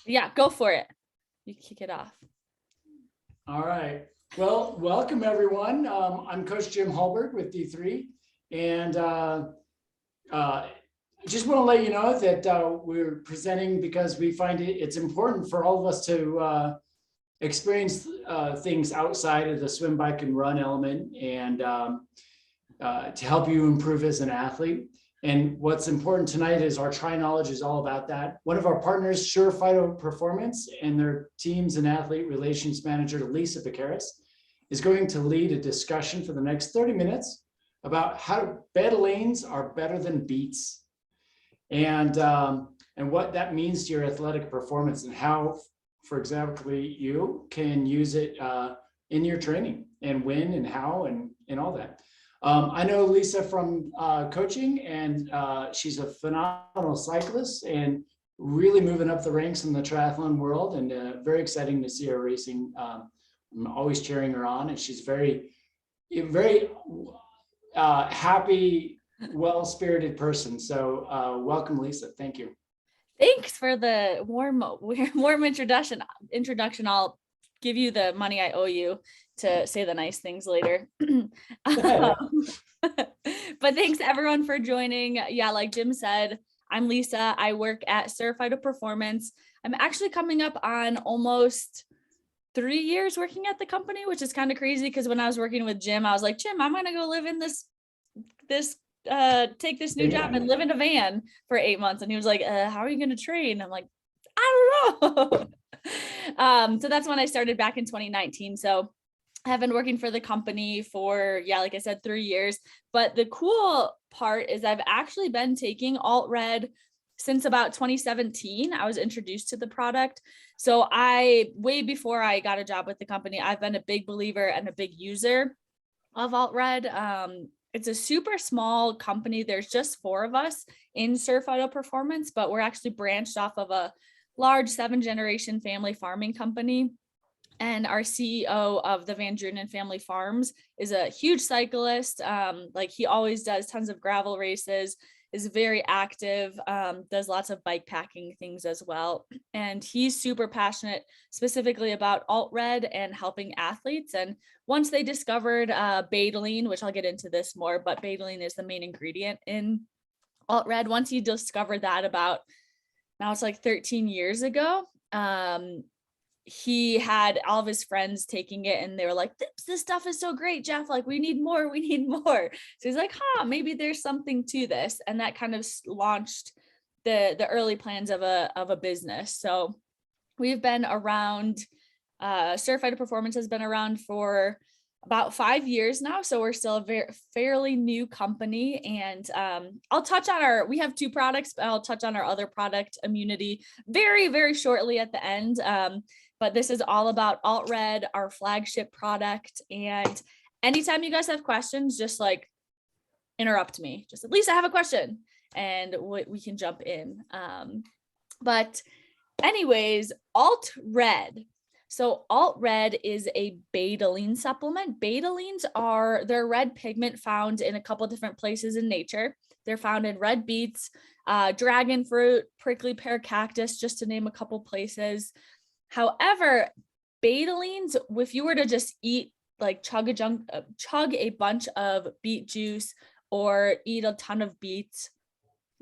Yeah, go for it. You kick it off. All right. Well, welcome everyone. I'm Coach Jim Hallberg with D3, and just want to let you know that we're presenting because we find it's important for all of us to experience things outside of the swim, bike, and run element, and to help you improve as an athlete. And what's important tonight is our Try Knowledge is all about that. One of our partners, Sur Phytoperformance, and their teams and athlete relations manager, Lisa Becharas, is going to lead a discussion for the next 30 minutes about how Betalains are better than Beets, and what that means to your athletic performance, and how, for example, you can use it in your training, and when and how and all that. I know Lisa from coaching, and she's a phenomenal cyclist and really moving up the ranks in the triathlon world, and very exciting to see her racing. I'm always cheering her on, and she's very happy, well-spirited person. So welcome, Lisa. Thank you. Thanks for the warm introduction. I'll give you the money I owe you to say the nice things later. But thanks everyone for joining. Yeah, like Jim said, I'm Lisa. I work at Sur Phytoperformance. I'm actually coming up on almost 3 years working at the company, which is kind of crazy because when I was working with Jim, I was like, Jim, I'm gonna go live in this take this new job and live in a van for 8 months. And he was like, how are you going to train? I'm like, I don't know. So that's when I started back in 2019. So I have been working for the company for, yeah, like I said, 3 years. But the cool part is I've actually been taking Alt Red since about 2017. I was introduced to the product. So way before I got a job with the company, I've been a big believer and a big user of Alt Red. It's a super small company. There's just 4 of us in Sur Phytoperformance, but we're actually branched off of a large 7-generation family farming company. And our CEO of the Van Drunen Family Farms is a huge cyclist. Like he always does tons of gravel races, is very active, does lots of bike packing things as well. And he's super passionate specifically about Alt Red and helping athletes. And once they discovered Betalain, which I'll get into this more, but Betalain is the main ingredient in Alt Red. Once he discovered that about, now it's like 13 years ago, he had all of his friends taking it and they were like, this stuff is so great, Jeff, like we need more. So he's like, maybe there's something to this. And that kind of launched the early plans of a business. So we've been around, Sur Phytoperformance has been around for about 5 years now. So we're still a fairly new company. And I'll touch on we have 2 products, but I'll touch on our other product, Immunity, very, very shortly at the end. But this is all about Alt Red, our flagship product. And anytime you guys have questions, just like interrupt me. Just at least I have a question and we can jump in. But anyways, Alt Red. So Alt Red is a betalain supplement. Betalains they're red pigment found in a couple different places in nature. They're found in red beets, dragon fruit, prickly pear cactus, just to name a couple places. However, betalains, if you were to just eat, like chug a bunch of beet juice or eat a ton of beets,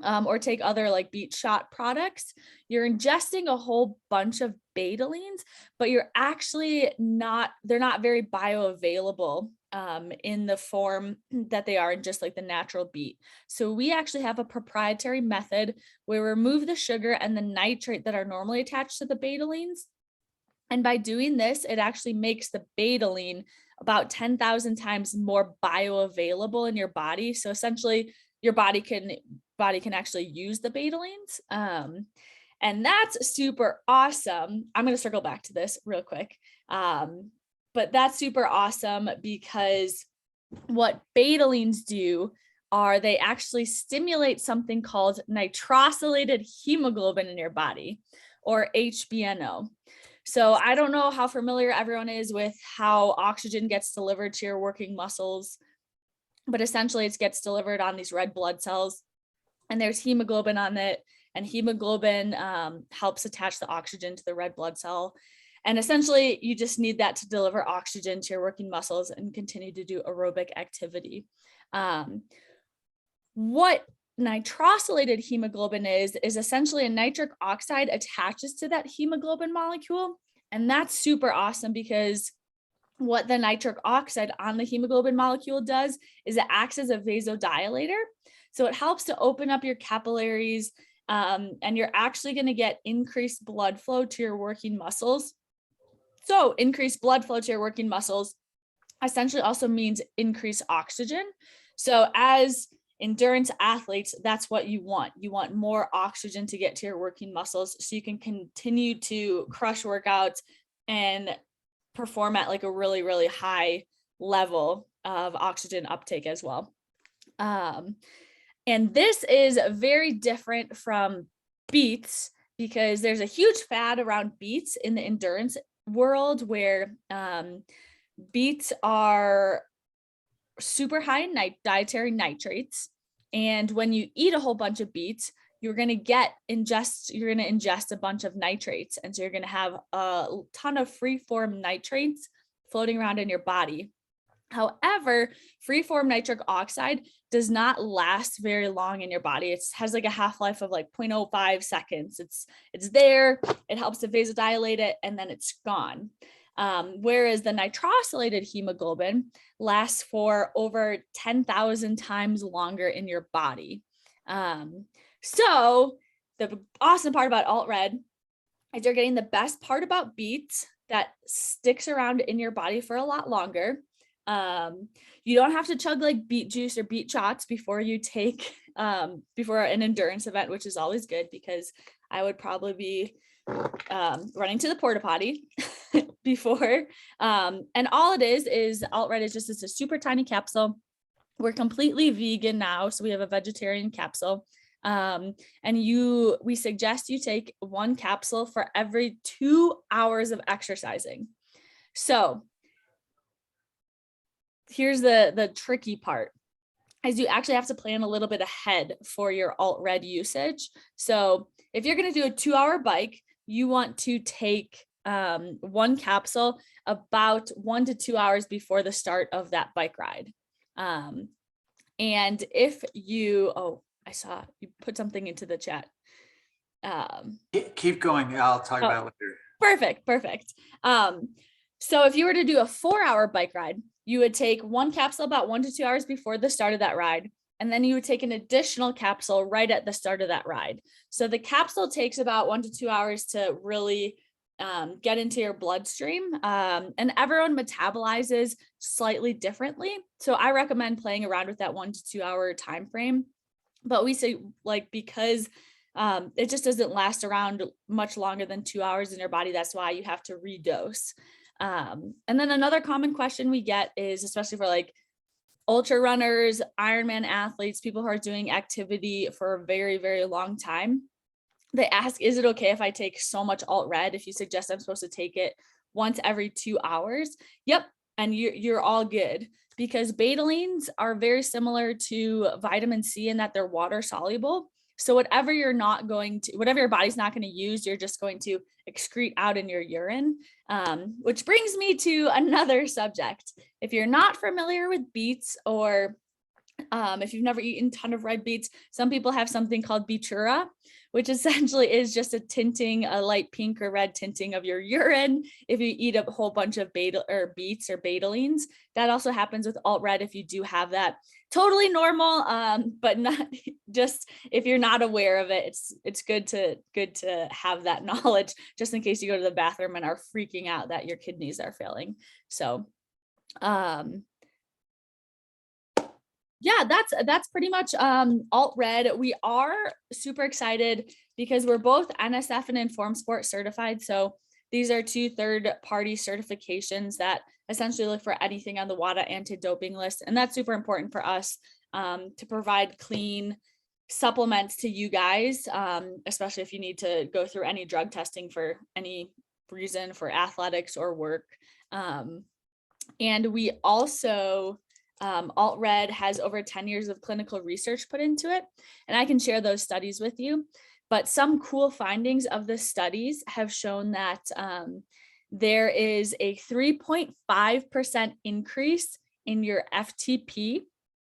or take other like beet shot products, you're ingesting a whole bunch of betalains, but you're actually they're not very bioavailable in the form that they are in just like the natural beet. So we actually have a proprietary method where we remove the sugar and the nitrate that are normally attached to the betalains. And by doing this, it actually makes the betalain about 10,000 times more bioavailable in your body. So essentially your body can actually use the betalains. And that's super awesome. I'm going to circle back to this real quick. But that's super awesome because what betalains do are they actually stimulate something called nitrosylated hemoglobin in your body, or HBNO. So I don't know how familiar everyone is with how oxygen gets delivered to your working muscles, but essentially it gets delivered on these red blood cells, and there's hemoglobin on it. and hemoglobin helps attach the oxygen to the red blood cell. And essentially, you just need that to deliver oxygen to your working muscles and continue to do aerobic activity. What nitrosylated hemoglobin is essentially a nitric oxide attaches to that hemoglobin molecule. And that's super awesome because what the nitric oxide on the hemoglobin molecule does is it acts as a vasodilator. So it helps to open up your capillaries, and you're actually going to get increased blood flow to your working muscles. So increased blood flow to your working muscles essentially also means increased oxygen. So as endurance athletes, that's what you want. You want more oxygen to get to your working muscles so you can continue to crush workouts and perform at like a really, really high level of oxygen uptake as well. And this is very different from Beets because there's a huge fad around Beets in the endurance world where Beets are super high in dietary nitrates. And when you eat a whole bunch of beets, you're going to ingest a bunch of nitrates. And so you're going to have a ton of free-form nitrates floating around in your body. However, free-form nitric oxide does not last very long in your body. It has like a half-life of like 0.05 seconds. It's there, it helps to vasodilate it, and then it's gone. Whereas the nitrosylated hemoglobin lasts for over 10,000 times longer in your body. So the awesome part about alt red is you're getting the best part about beets that sticks around in your body for a lot longer. You don't have to chug like beet juice or beet shots before you take before an endurance event, which is always good because I would probably be running to the porta potty before. And all it is alt red is just it's a super tiny capsule. We're completely vegan now, so we have a vegetarian capsule. And we suggest you take one capsule for every 2 hours of exercising. So here's the tricky part, is you actually have to plan a little bit ahead for your alt red usage. So if you're going to do a 2-hour bike, you want to take one capsule about 1 to 2 hours before the start of that bike ride. And if you, I saw you put something into the chat. Keep going. I'll talk about it later. Perfect. So if you were to do a 4-hour bike ride, you would take one capsule about 1 to 2 hours before the start of that ride. And then you would take an additional capsule right at the start of that ride. So the capsule takes about 1 to 2 hours to really get into your bloodstream. And everyone metabolizes slightly differently. So I recommend playing around with that 1 to 2 hour time frame. But we say because it just doesn't last around much longer than 2 hours in your body. That's why you have to redose. And then another common question we get is, especially for like ultra runners, Ironman athletes, people who are doing activity for a very, very long time, they ask, is it okay if I take so much alt red if you suggest I'm supposed to take it once every 2 hours? Yep. And you're all good, because betalains are very similar to vitamin C in that they're water soluble. So whatever your body's not going to use, you're just going to excrete out in your urine, which brings me to another subject. If you're not familiar with beets, or if you've never eaten a ton of red beets, some people have something called Bechara, which essentially is just a light pink or red tinting of your urine if you eat a whole bunch of beets or betalains. That also happens with alt red if you do have that. Totally normal, but not just if you're not aware of it. It's good to have that knowledge just in case you go to the bathroom and are freaking out that your kidneys are failing. So yeah, that's pretty much alt red. We are super excited because we're both NSF and Informed Sport certified. So these are 2 third-party certifications that essentially look for anything on the WADA anti-doping list. And that's super important for us to provide clean supplements to you guys, especially if you need to go through any drug testing for any reason for athletics or work. And we also, alt red has over 10 years of clinical research put into it. And I can share those studies with you. But some cool findings of the studies have shown that there is a 3.5% increase in your FTP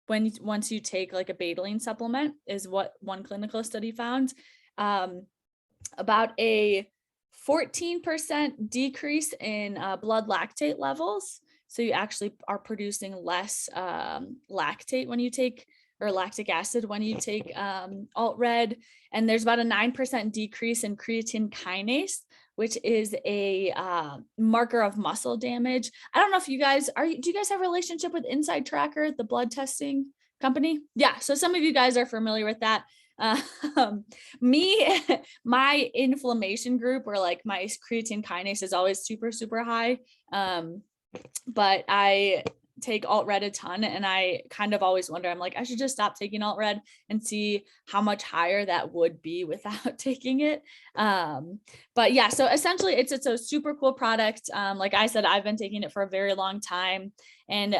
once you take like a Betalain supplement, is what one clinical study found. About a 14% decrease in blood lactate levels. So you actually are producing less lactate when you take, or lactic acid when you take alt-red. And there's about a 9% decrease in creatine kinase, which is a marker of muscle damage. I don't know if you guys do you guys have a relationship with Inside Tracker, the blood testing company? Yeah, so some of you guys are familiar with that. My inflammation group, or like my creatine kinase, is always super, super high. But I take alt-red a ton, and I kind of always wonder, I'm like, I should just stop taking alt-red and see how much higher that would be without taking it. But yeah, so essentially it's a super cool product. Like I said, I've been taking it for a very long time, and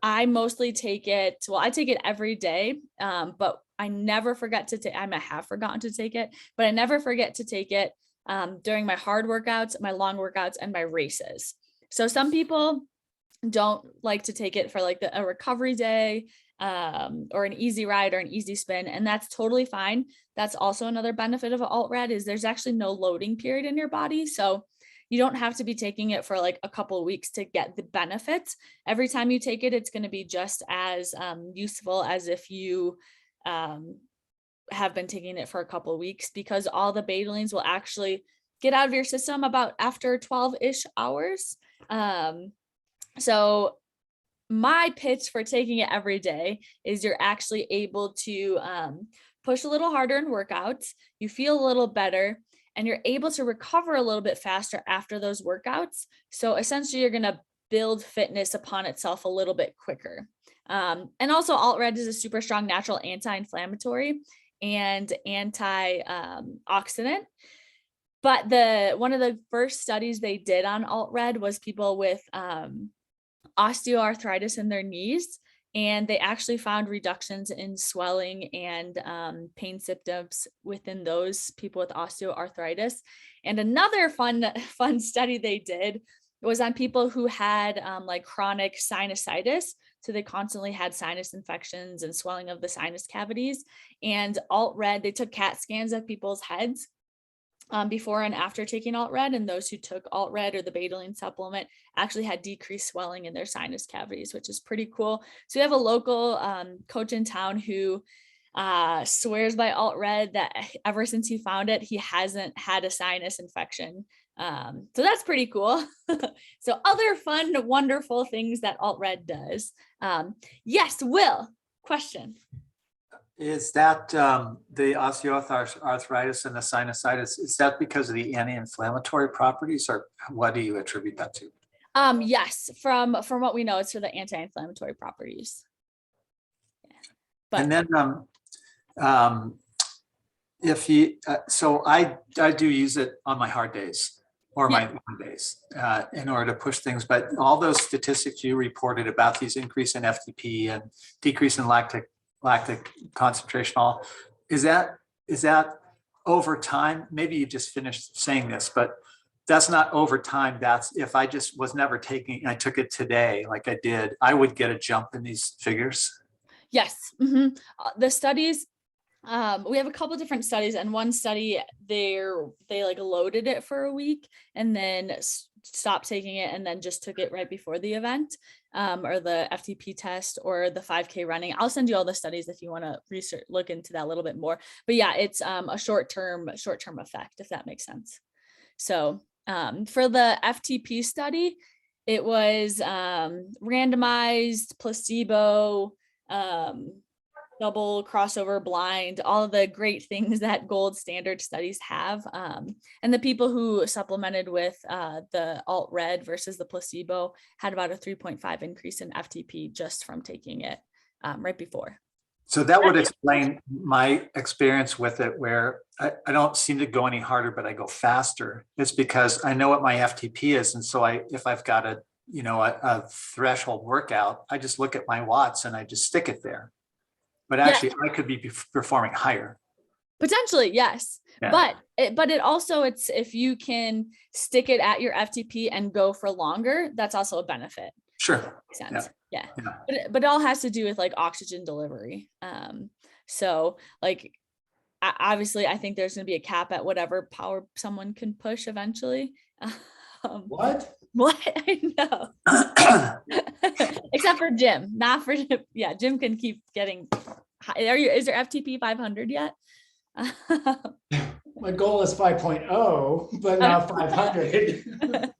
I mostly take it, well, I take it every day, but I never forget to take, I might have forgotten to take it, but I never forget to take it during my hard workouts, my long workouts, and my races. So some people don't like to take it for like a recovery day or an easy ride or an easy spin, and that's totally fine. That's also another benefit of alt-red, is there's actually no loading period in your body. So you don't have to be taking it for like a couple of weeks to get the benefits. Every time you take it, it's going to be just as useful as if you have been taking it for a couple of weeks, because all the betalains will actually get out of your system about after 12-ish hours. So my pitch for taking it every day is you're actually able to push a little harder in workouts, you feel a little better, and you're able to recover a little bit faster after those workouts. So essentially you're going to build fitness upon itself a little bit quicker. And also alt-red is a super strong natural anti-inflammatory and antioxidant. But one of the first studies they did on alt-red was people with osteoarthritis in their knees, and they actually found reductions in swelling and pain symptoms within those people with osteoarthritis. And another fun study they did was on people who had like chronic sinusitis. So they constantly had sinus infections and swelling of the sinus cavities. And alt-red, they took CAT scans of people's heads before and after taking alt-red, and those who took alt-red or the Betalain supplement actually had decreased swelling in their sinus cavities, which is pretty cool. So we have a local coach in town who swears by alt-red that ever since he found it, he hasn't had a sinus infection. So that's pretty cool. So other fun, wonderful things that alt-red does. Yes, Will, question. Is that the osteoarthritis and the sinusitis, is that because of the anti-inflammatory properties, or what do you attribute that to? Yes, from what we know, it's for the anti-inflammatory properties. Yeah. But, and then if you, so I do use it on my hard days or my long days in order to push things, but all those statistics you reported about these increase in FTP and decrease in lactic concentration, all is that over time? Maybe you just finished saying this, but that's not over time. That's if I just was never taking, I took it today, like I did, I would get a jump in these figures. Yes. Mm-hmm. The studies, we have a couple different studies, and one study they like loaded it for a week and then stopped taking it and then just took it right before the event, or the FTP test or the 5K running. I'll send you all the studies if you want to look into that a little bit more. But yeah, it's a short-term effect, if that makes sense. So for the FTP study, it was randomized, placebo, double crossover blind, all of the great things that gold standard studies have. And the people who supplemented with the alt-red versus the placebo had about a 3.5 increase in FTP just from taking it right before. So that would explain my experience with it, where I don't seem to go any harder, but I go faster. It's because I know what my FTP is. And so if I've got a threshold workout, I just look at my watts and I just stick it there. But actually, I could be performing higher. Potentially, yes. Yeah. But it also, it's, if you can stick it at your FTP and go for longer, that's also a benefit. Sure. Makes sense. Yeah. Yeah. But it all has to do with like oxygen delivery. So like, obviously I think there's going to be a cap at whatever power someone can push eventually. What? What? I know. Except for Jim, not for Jim. Yeah, Jim can keep getting high. Is there FTP 500 yet? My goal is 5.0, but not 500.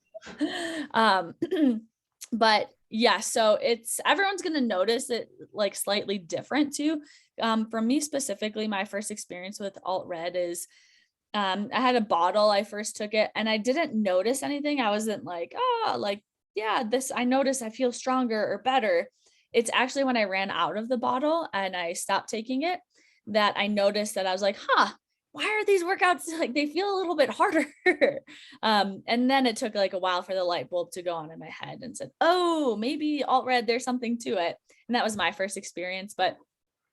But yeah, so everyone's going to notice it like slightly different too. For me specifically, my first experience with alt red is I had a bottle. I first took it and I didn't notice anything. I wasn't like, oh, like, yeah, I noticed I feel stronger or better. It's actually when I ran out of the bottle and I stopped taking it that I noticed that I was like, why are these workouts like they feel a little bit harder? And then it took like a while for the light bulb to go on in my head and said, oh, maybe alt red, there's something to it. And that was my first experience. But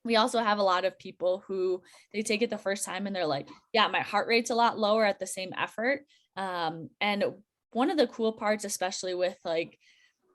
we also have a lot of people who they take it the first time and they're like, yeah, my heart rate's a lot lower at the same effort. And one of the cool parts, especially with like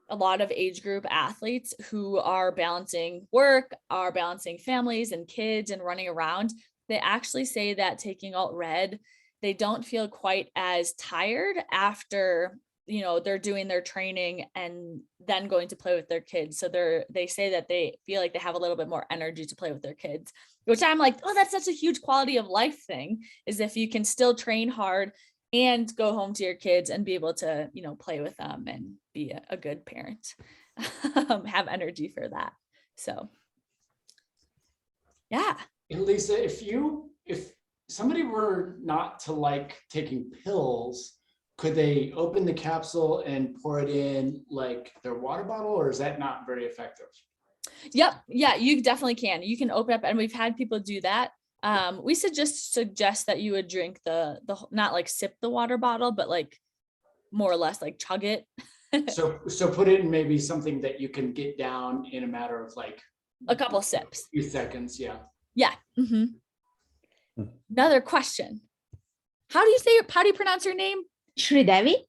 a lot of age group athletes who are balancing work, are balancing families and kids and running around, they actually say that taking alt red, they don't feel quite as tired after, they're doing their training and then going to play with their kids. So they say that they feel like they have a little bit more energy to play with their kids, which I'm like, oh, that's such a huge quality of life thing, is if you can still train hard and go home to your kids and be able to, play with them and be a good parent, have energy for that. So yeah. Lisa, if somebody were not to like taking pills, could they open the capsule and pour it in like their water bottle, or is that not very effective? Yep. Yeah, you definitely can. You can open up, and we've had people do that. We suggest that you would drink the not like sip the water bottle, but like more or less like chug it. So put it in maybe something that you can get down in a matter of like a couple sips. A few seconds. Yeah. Yeah. Mm-hmm. Another question. How do you pronounce your name? Shri Devi.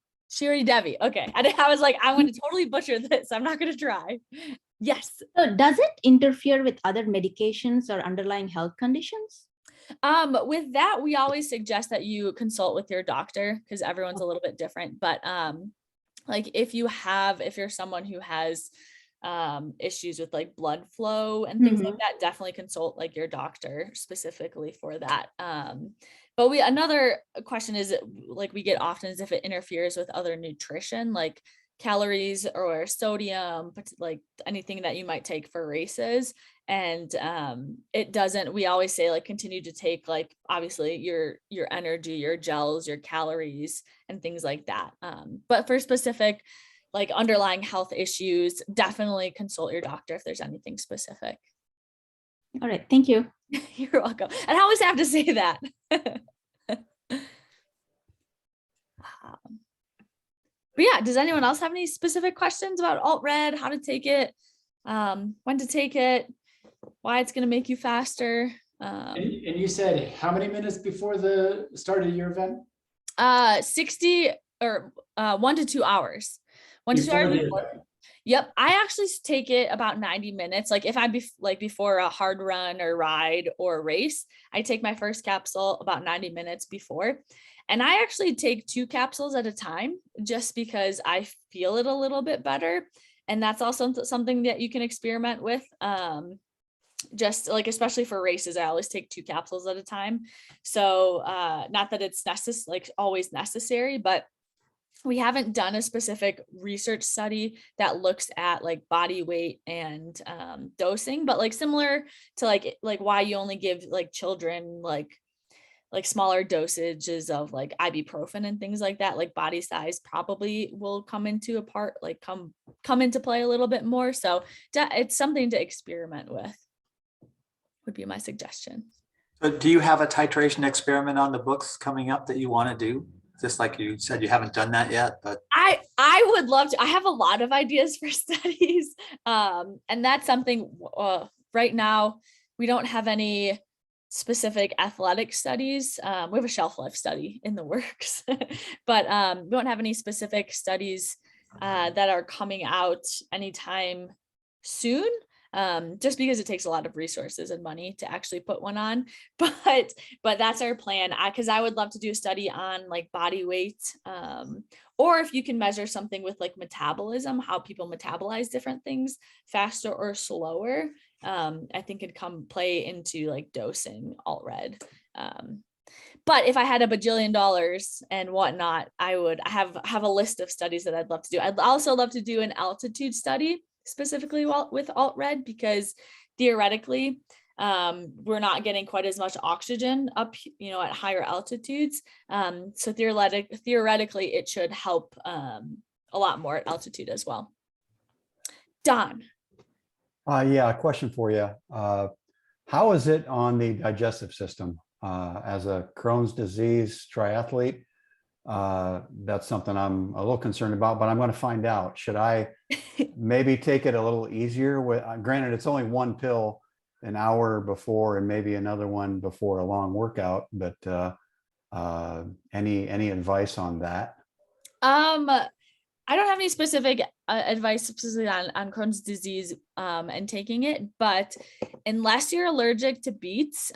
Okay. I was like, I'm going to totally butcher this. I'm not going to try. Yes. So does it interfere with other medications or underlying health conditions? With that, we always suggest that you consult with your doctor because everyone's a little bit different. But like if you're someone who has issues with like blood flow and things like that, definitely consult like your doctor specifically for that. But another question is like we get often is if it interferes with other nutrition, like calories or sodium, but like anything that you might take for races. And it doesn't, we always say like continue to take like obviously your energy, your gels, your calories and things like that. But for specific like underlying health issues, definitely consult your doctor if there's anything specific. All right. Thank you. You're welcome. And I always have to say that. But yeah, does anyone else have any specific questions about alt red, how to take it, when to take it, why it's going to make you faster? And you said how many minutes before the start of your event? 60 or 1 to 2 hours. 1 to 2 hours before. Yep. I actually take it about 90 minutes. Like if I'm before a hard run or ride or race, I take my first capsule about 90 minutes before. And I actually take 2 capsules at a time just because I feel it a little bit better. And that's also something that you can experiment with. Just like, especially for races, I always take 2 capsules at a time. So not that it's always necessary, but we haven't done a specific research study that looks at like body weight and dosing, but like similar to like why you only give like children like smaller dosages of like ibuprofen and things like that, like body size probably will come into come into play a little bit more. So it's something to experiment with, would be my suggestion. But do you have a titration experiment on the books coming up that you want to do? Just like you said, you haven't done that yet, but I would love to. I have a lot of ideas for studies. And that's something right now we don't have any specific athletic studies. We have a shelf life study in the works, but we don't have any specific studies that are coming out anytime soon, just because it takes a lot of resources and money to actually put one on. But that's our plan, because I would love to do a study on like body weight, or if you can measure something with like metabolism, how people metabolize different things faster or slower. I think it'd play into like dosing alt red. But if I had $1 bajillion and whatnot, I would have a list of studies that I'd love to do. I'd also love to do an altitude study specifically with alt red, because theoretically, we're not getting quite as much oxygen up, at higher altitudes. So theoretically, it should help a lot more at altitude as well. Don. Yeah, a question for you. How is it on the digestive system? As a Crohn's disease triathlete, that's something I'm a little concerned about, but I'm going to find out. Should I maybe take it a little easier? Granted, it's only one pill an hour before and maybe another one before a long workout, but any advice on that? I don't have any specific advice specifically on Crohn's disease and taking it, but unless you're allergic to beets,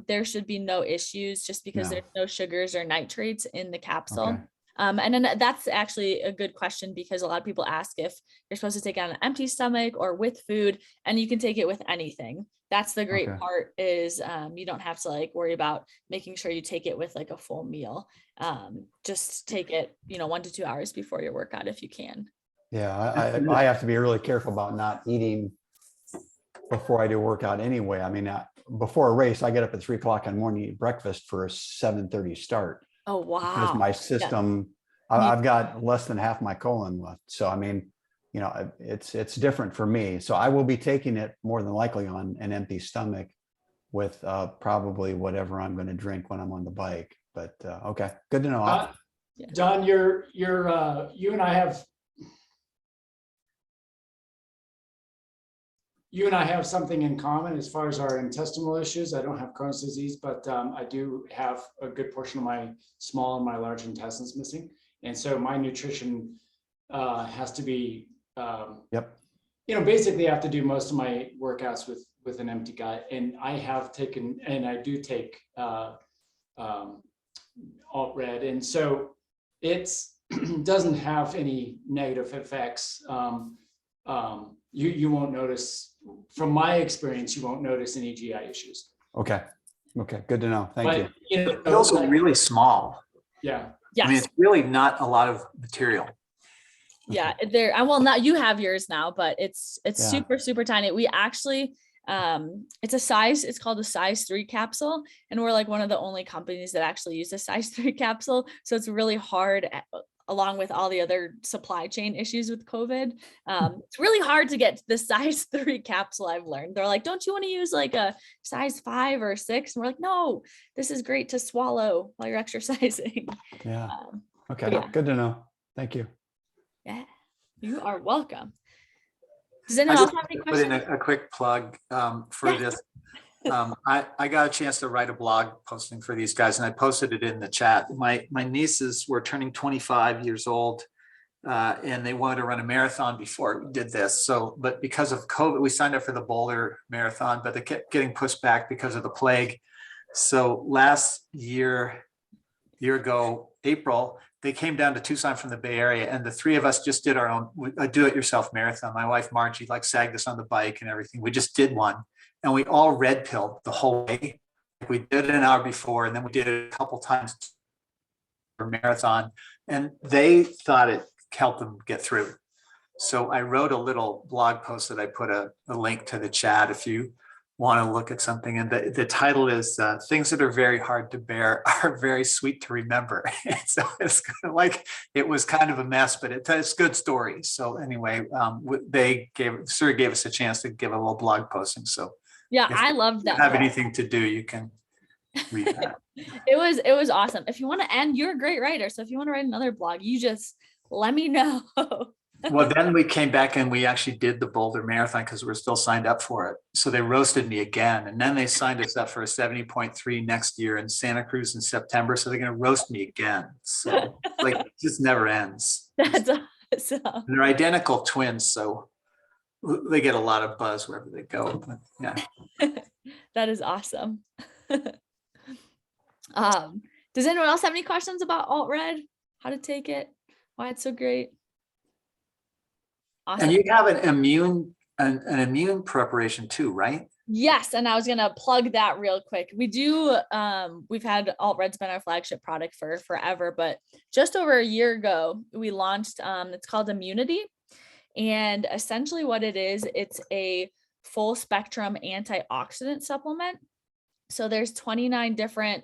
there should be no issues, just because there's no sugars or nitrates in the capsule. Okay. And then that's actually a good question, because a lot of people ask if you're supposed to take it on an empty stomach or with food, and you can take it with anything. That's the great part, is you don't have to like worry about making sure you take it with like a full meal. Just take it, 1 to 2 hours before your workout if you can. Yeah, I have to be really careful about not eating before I do workout anyway. I mean, before a race, I get up at 3 o'clock in the morning, eat breakfast for a 7:30 start. Oh, wow. Because my system, I've got less than half my colon left. So, I mean, it's different for me. So I will be taking it more than likely on an empty stomach with probably whatever I'm going to drink when I'm on the bike. But okay, good to know. Don, you and I have something in common as far as our intestinal issues. I don't have Crohn's disease, but I do have a good portion of my small and my large intestines missing. And so my nutrition has to be, basically I have to do most of my workouts with an empty gut. And I have taken, and I do take alt red. And so it's doesn't have any negative effects. You won't notice, from my experience, you won't notice any GI issues. Okay, good to know. Thank you. The pills are really small. Yeah. Yes. I mean, it's really not a lot of material. Yeah, not you have yours now, but it's super, super tiny. We actually, it's called a size 3 capsule. And we're like one of the only companies that actually use a size 3 capsule. So it's really hard, along with all the other supply chain issues with COVID. It's really hard to get the size 3 capsule, I've learned. They're like, don't you want to use like a size 5 or 6? And we're like, no, this is great to swallow while you're exercising. Yeah. Okay, good to know. Thank you. Yeah, you are welcome. Does anyone else have any questions? Put in a quick plug for this. I got a chance to write a blog posting for these guys, and I posted it in the chat. My nieces were turning 25 years old, and they wanted to run a marathon before we did this. But because of COVID, we signed up for the Boulder Marathon, but they kept getting pushed back because of the plague. So last year ago, April, they came down to Tucson from the Bay Area, and the 3 of us just did our own do-it-yourself marathon. My wife, Margie, sagged us on the bike and everything. We just did one, and we all red pilled the whole way. We did it an hour before, and then we did it a couple times for marathon, and they thought it helped them get through. So I wrote a little blog post that I put a link to the chat if you want to look at something. And the title is Things That Are Very Hard to Bear Are Very Sweet to Remember. And so it's kind of like, it was kind of a mess, but it's good stories. So anyway, Sur gave us a chance to give a little blog posting. So yeah, I love that. If you have anything to do, you can read that. It was awesome. If you want to, and you're a great writer, so if you want to write another blog, you just let me know. Well, then we came back and we actually did the Boulder Marathon because we're still signed up for it. So they roasted me again. And then they signed us up for a 70.3 next year in Santa Cruz in September. So they're going to roast me again. So like, it just never ends. That's awesome. And they're identical twins. So they get a lot of buzz wherever they go. But yeah. That is awesome. Does anyone else have any questions about alt red? How to take it? Why it's so great? Awesome. And you have an immune preparation too, right? Yes, and I was gonna plug that real quick. We do. We've had alt red's been our flagship product for forever, but just over a year ago, we launched. It's called Immunity, and essentially what it is, it's a full spectrum antioxidant supplement. So there's 29 different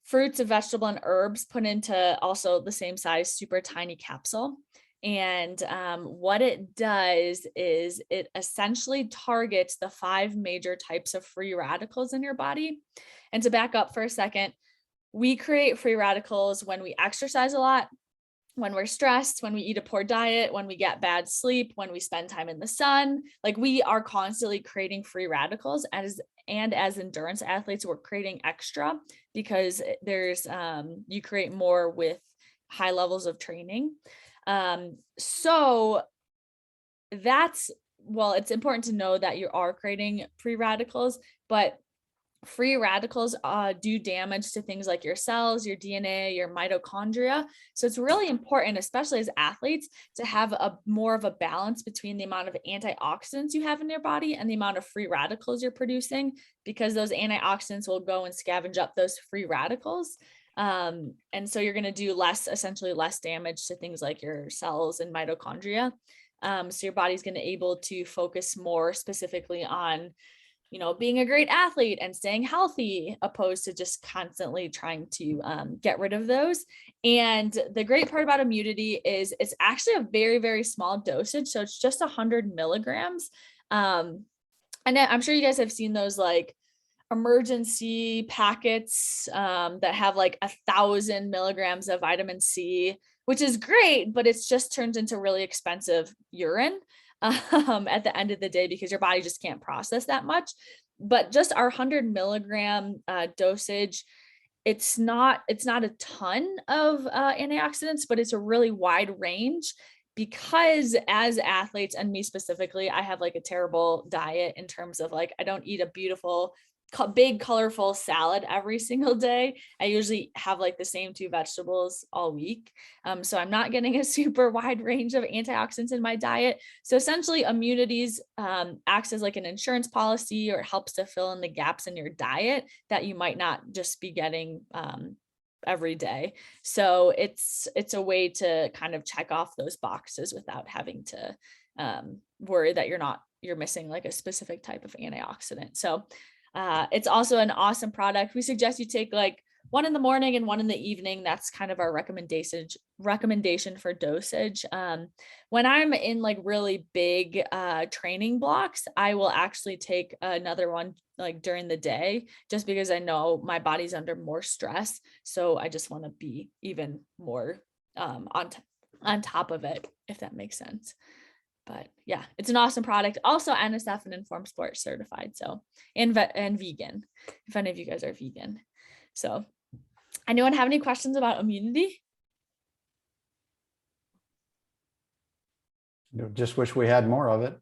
fruits and vegetable and herbs put into also the same size, super tiny capsule. And what it does is it essentially targets the 5 major types of free radicals in your body. And to back up for a second, we create free radicals when we exercise a lot, when we're stressed, when we eat a poor diet, when we get bad sleep, when we spend time in the sun. Like, we are constantly creating free radicals, as endurance athletes, we're creating extra because there's you create more with high levels of training. So that's, well, it's important to know that you are creating free radicals, but free radicals do damage to things like your cells, your DNA, your mitochondria. So it's really important, especially as athletes, to have a more of a balance between the amount of antioxidants you have in your body and the amount of free radicals you're producing, because those antioxidants will go and scavenge up those free radicals. And so you're going to do essentially less damage to things like your cells and mitochondria. So your body's going to be able to focus more specifically on, being a great athlete and staying healthy, opposed to just constantly trying to get rid of those. And the great part about Immunity is it's actually a very, very small dosage. So it's just 100 milligrams. And I'm sure you guys have seen those like emergency packets that have like 1,000 milligrams of vitamin C, which is great, but it's just turns into really expensive urine at the end of the day, because your body just can't process that much. But just our 100 milligram dosage, it's not a ton of antioxidants, but it's a really wide range, because as athletes, and me specifically, I have like a terrible diet in terms of like, I don't eat a beautiful big colorful salad every single day. I usually have like the same 2 vegetables all week. So I'm not getting a super wide range of antioxidants in my diet. So essentially Immunities acts as like an insurance policy, or it helps to fill in the gaps in your diet that you might not just be getting every day. So it's a way to kind of check off those boxes without having to worry that you're missing like a specific type of antioxidant. So it's also an awesome product. We suggest you take like 1 in the morning and 1 in the evening. That's kind of our recommendation for dosage. When I'm in like really big training blocks, I will actually take another one like during the day, just because I know my body's under more stress. So I just want to be even more on top of it, if that makes sense. But yeah, it's an awesome product. Also NSF and Informed Sport certified. So, and vegan, if any of you guys are vegan. So anyone have any questions about Immunity? Just wish we had more of it.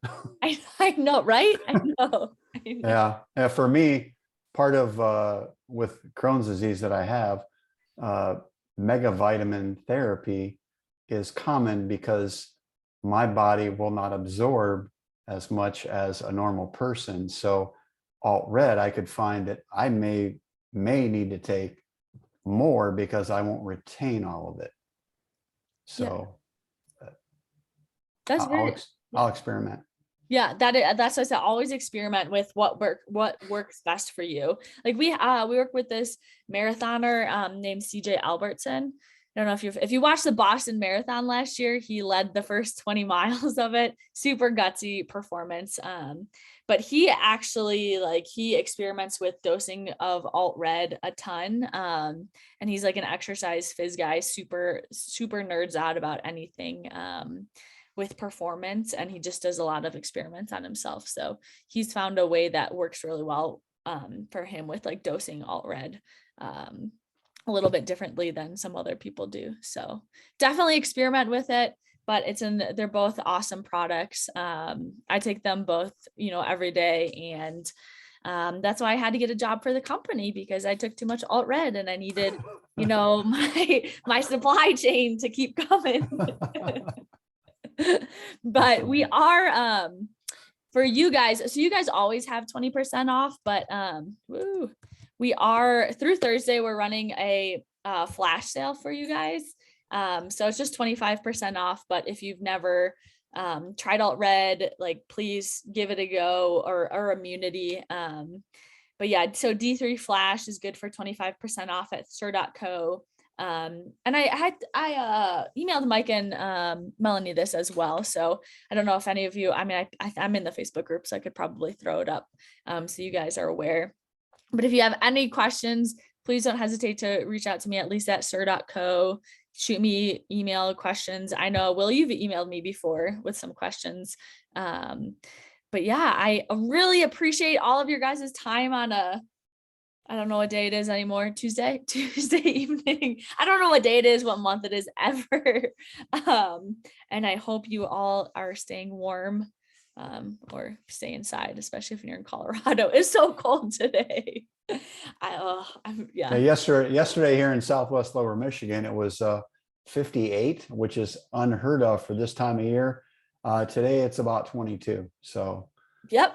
I know, right? I know. Yeah. For me, part of with Crohn's disease that I have, megavitamin therapy is common because my body will not absorb as much as a normal person. So alt red, I could find that I may need to take more because I won't retain all of it. So that's I'll experiment. Yeah, that's what I said. Always experiment with what works best for you. Like we work with this marathoner named CJ Albertson. don't know if you watched the Boston Marathon last year, he led the first 20 miles of it. Super gutsy performance. But he actually he experiments with dosing of alt red a ton. And he's like an exercise phys guy, super nerds out about anything with performance, and he just does a lot of experiments on himself. So he's found a way that works really well for him with like dosing alt red a little bit differently than some other people do. So definitely experiment with it, but they're both awesome products. I take them both, every day. And that's why I had to get a job for the company, because I took too much alt red and I needed, my supply chain to keep coming. But we are, for you guys, so you guys always have 20% off, but we are through Thursday, we're running a flash sale for you guys. So it's just 25% off, but if you've never tried alt red, please give it a go, or immunity. But yeah, so D3 flash is good for 25% off at sur.co. And I emailed Mike and Melanie this as well. So I don't know if any of you, I'm in the Facebook group, so I could probably throw it up so you guys are aware. But if you have any questions, please don't hesitate to reach out to me, at least at sur.co. Shoot me email questions. I know, Will, you've emailed me before with some questions. But yeah, I really appreciate all of your guys' time on I don't know what day it is anymore. Tuesday evening. I don't know what day it is, what month it is ever. And I hope you all are staying warm, or stay inside, especially if you're in Colorado. It's so cold today. Yeah, yesterday here in Southwest Lower Michigan, it was 58, which is unheard of for this time of year. Today it's about 22. So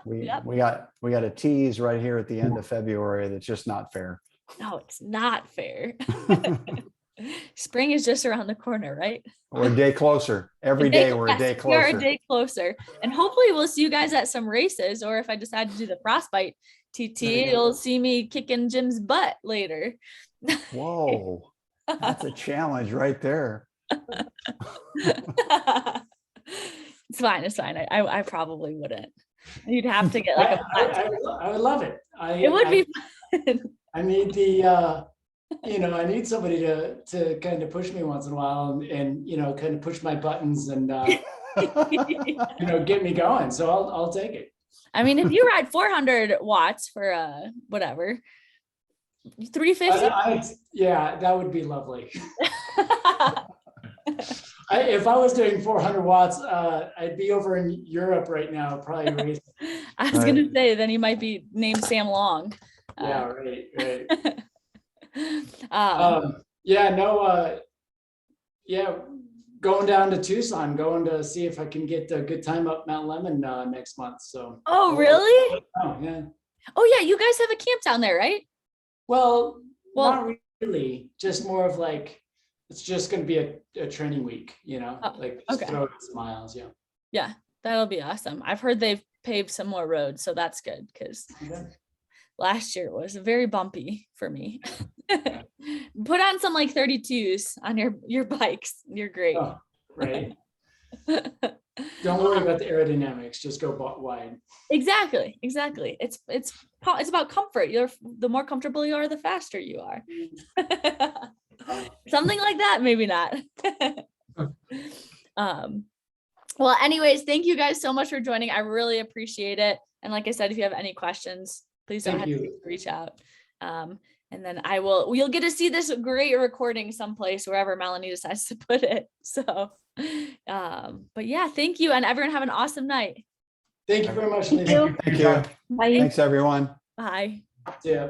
we got a tease right here at the end of February that's just not fair. No, it's not fair. Spring is just around the corner, right? We're a day closer. Every day we're a day closer. We're a day closer. And hopefully we'll see you guys at some races, or if I decide to do the frostbite TT, you'll see me kicking Jim's butt later. Whoa, that's a challenge right there. It's fine. I probably wouldn't. You'd have to get like I would love it. It would be fun. I need I need somebody to kind of push me once in a while and kind of push my buttons and get me going. So I'll take it. I mean, if you ride 400 watts for whatever, 350. Yeah, that would be lovely. If I was doing 400 watts, I'd be over in Europe right now, probably racing. I was gonna say, then you might be named Sam Long. Yeah, right. Going down to Tucson, going to see if I can get a good time up Mount Lemmon next month. So. Oh, really? Oh, yeah. Oh, yeah. You guys have a camp down there, right? Well, not really. Just more of it's just going to be a training week, throw out some miles. Yeah. Yeah, that'll be awesome. I've heard they've paved some more roads, so that's good, because last year was very bumpy for me. Put on some 32s on your bikes. You're great. Oh, right. Don't worry about the aerodynamics. Just go wide. Exactly. It's about comfort. The more comfortable you are, the faster you are. Something like that, maybe not. Well, anyways, thank you guys so much for joining. I really appreciate it. And like I said, if you have any questions, please don't hesitate to reach out. And then you'll get to see this great recording someplace, wherever Melanie decides to put it. So, but yeah, thank you. And everyone have an awesome night. Thank you very much, Lisa. Thank you. Bye. Thanks, everyone. Bye. Yeah.